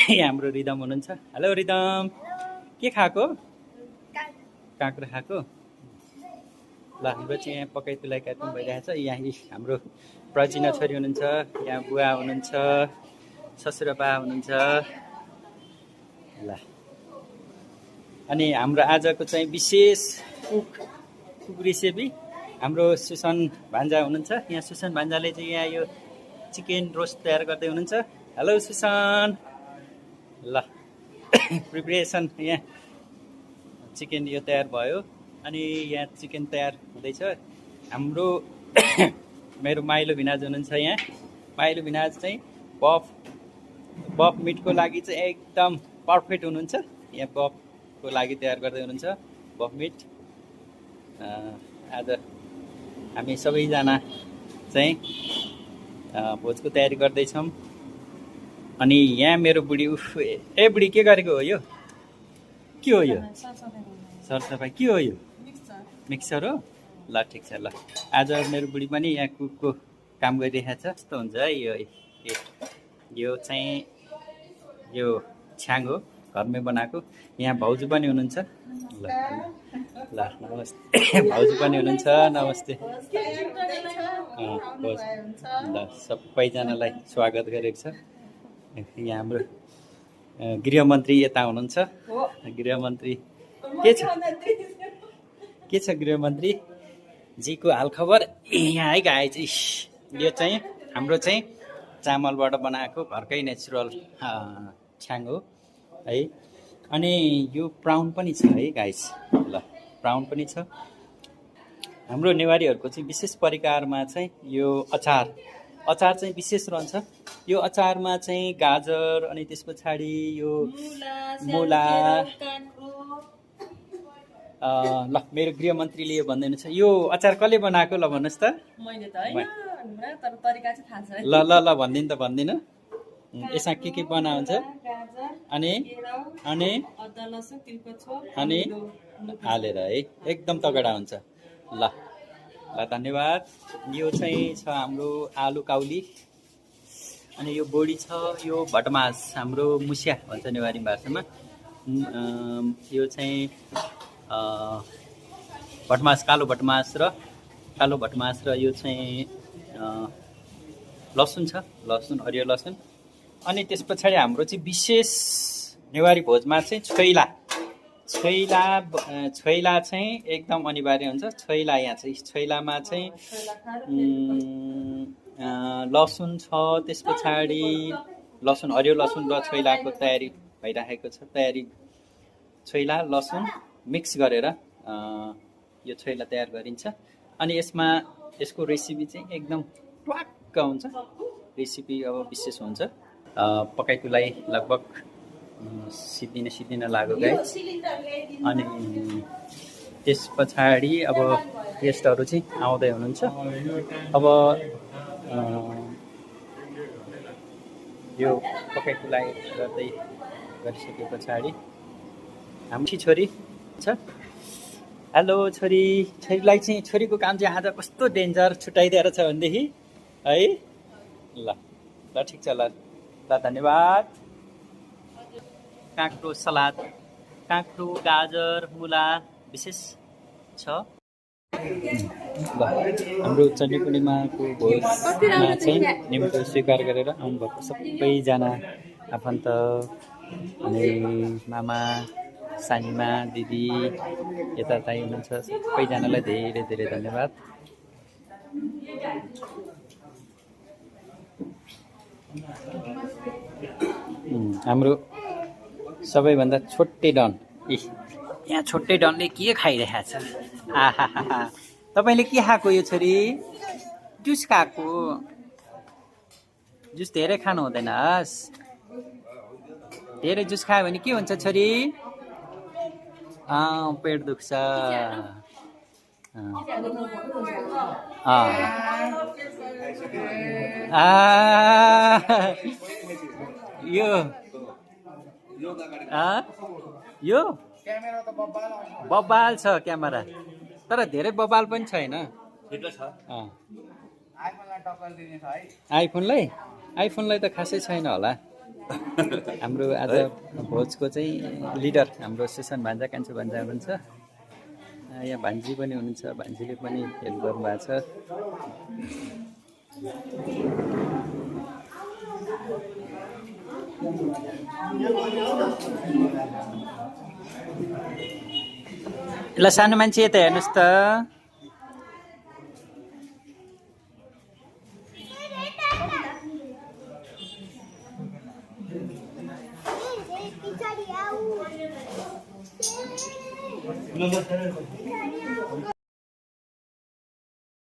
हाम्रो रिदम हुनुहुन्छ। Hello rhythm, के खाएको? काँक्रो खाएको। ल हाम्रो चाहिँ यहाँ पकाइ तुलाइ कार्यक्रम भइरहेछ। यहाँ हाम्रो प्रजिना छोरी हुनुहुन्छ, यहाँ बुवा हुनुहुन्छ, ससुराबा हुनुहुन्छ। ल अनि हाम्रो आजको चाहिँ विशेष कुक रेसिपी हाम्रो सुसन भान्जा हुनुहुन्छ। यहाँ सुसन भान्जाले चाहिँ यहाँ यो चिकन रोस्ट तयार गर्दै हुनुहुन्छ। हेलो सुसन। ल प्रिपरेसन यहाँ चिकन यो तयार भयो अनि यहाँ चिकन तयार हुँदैछ। हाम्रो मेरो माइलो भिनाज हुनुहुन्छ। यहाँ माइलो भिनाज चाहिँ बफ मिटको लागि चाहिँ एकदम पर्फेक्ट हुनुहुन्छ। यहाँ बफको लागि तयार गर्दै हुनुहुन्छ बफ मिट। आज हामी सबैजना चाहिँ भोजको तयारी गर्दैछौँ। अनि यहाँ मेरो बुढी बुढी के गरेको हो यो? के हो यो? सरसफाइ के हो यो? मिक्सर हो। ल ठिक छ। ल आज मेरो बुढी पनि यहाँ कुकको काम गरिरहेको छ। यस्तो हुन्छ है यो चाहिँ यो छ्याङ हो, घरमै बनाएको। यहाँ भाउजू पनि हुनुहुन्छ। ल ल नमस्ते। भाउजू पनि हुनुहुन्छ। नमस्ते। ल सबैजनालाई स्वागत गरेको छ। यहाँ हाम्रो गृहमन्त्री यता हुनुहुन्छ। गृहमन्त्री के छ गृहमन्त्री जीको हालखबर यहाँ है गाई चाहिँ यो चाहिँ हाम्रो चाहिँ चामलबाट बनाएको घरकै नेचुरल छ्याङ हो है। अनि यो प्राउन पनि छ है गाइस। ल प्राउन पनि छ। हाम्रो नेवारीहरूको चाहिँ विशेष परिकारमा चाहिँ यो अचार चाहिँ विशेष रहन्छ। यो अचारमा चाहिँ गाजर अनि त्यस पछाडि यो मुला। ल मेरो गृहमन्त्रीले यो भन्दै हुनुहुन्छ यो अचार कसले बनाएको? ल भन्नुहोस् त। ल ल ल भनिदिनु त भनिदिनु। यसमा के बना हुन्छ? अनि हालेर है एकदम तगडा हुन्छ। ल ल धन्यवाद। यो चाहिँ छ हाम्रो आलु काउली। अनि यो बोडी छ यो भटमास, हाम्रो मुसिया भन्छ नेवारी भाषामा। यो चाहिँ भटमास, कालो भटमास र यो चाहिँ लसुन छ, लसुन हरियो लसुन। अनि त्यस पछाडि हाम्रो चाहिँ विशेष नेवारी भोजमा चाहिँ छैला चाहिँ एकदम अनिवार्य हुन्छ। छैला यहाँ चाहिँ छैलामा चाहिँ लसुन छ, त्यस पछाडि लसुन हरियो लसुन र छैलाको तयारी भइरहेको छ। छैला लसुन मिक्स गरेर यो छैला तयार गरिन्छ। अनि यसको रेसिपी चाहिँ एकदम ट्वाक्क हुन्छ। रेसिपी अब विशेष हुन्छ। पकाइ तुलाइ लगभग सिद्धिन लाग्यो गाइस। अनि त्यस पछाडि अब गेस्टहरू चाहिँ आउँदै हुनुहुन्छ। अब यो पकाइ तुलाइ गरिसके पछाडि हाम्रो छोरी छ। हेलो छोरीलाई चाहिँ छोरीको काम चाहिँ आज कस्तो डेन्जर छुट्याइदिएर छ भनेदेखि है। ल ठिक छ। ल धन्यवाद। काँक्रो सलाद, काँक्रो गाजर मुला विशेष छ। ल हाम्रो चण्डी पूर्णिमाको भोजमा चाहिँ निम्तो स्वीकार गरेर आउनुभएको सबैजना आफन्त अनि मामा सानीमा दिदी यतातै हुनुहुन्छ सबैजनालाई धेरै धेरै धन्यवाद। हाम्रो सबैभन्दा छोटे डन यहाँ छोटे डनले के खाइरहेको छ? आहा तपाईँले के खाएको यो छोरी? जुस खाएको। जुस धेरै खानु हुँदैन हस्। धेरै जुस खायो भने के हुन्छ छोरी? पेट दुख्छ। यो बब्बाल छ क्यामेरा, तर धेरै बब्बाल पनि छैन। आइफोनलाई त खासै छैन होला। हाम्रो आज भोजको चाहिँ लिडर हाम्रो सुसन भान्जा कान्छो भान्जा हुनुहुन्छ। यहाँ भान्जी पनि हुनुहुन्छ, भान्जीले पनि हेल्प गर्नुभएको छ। ल सानो मान्छे यता हेर्नुहोस् त।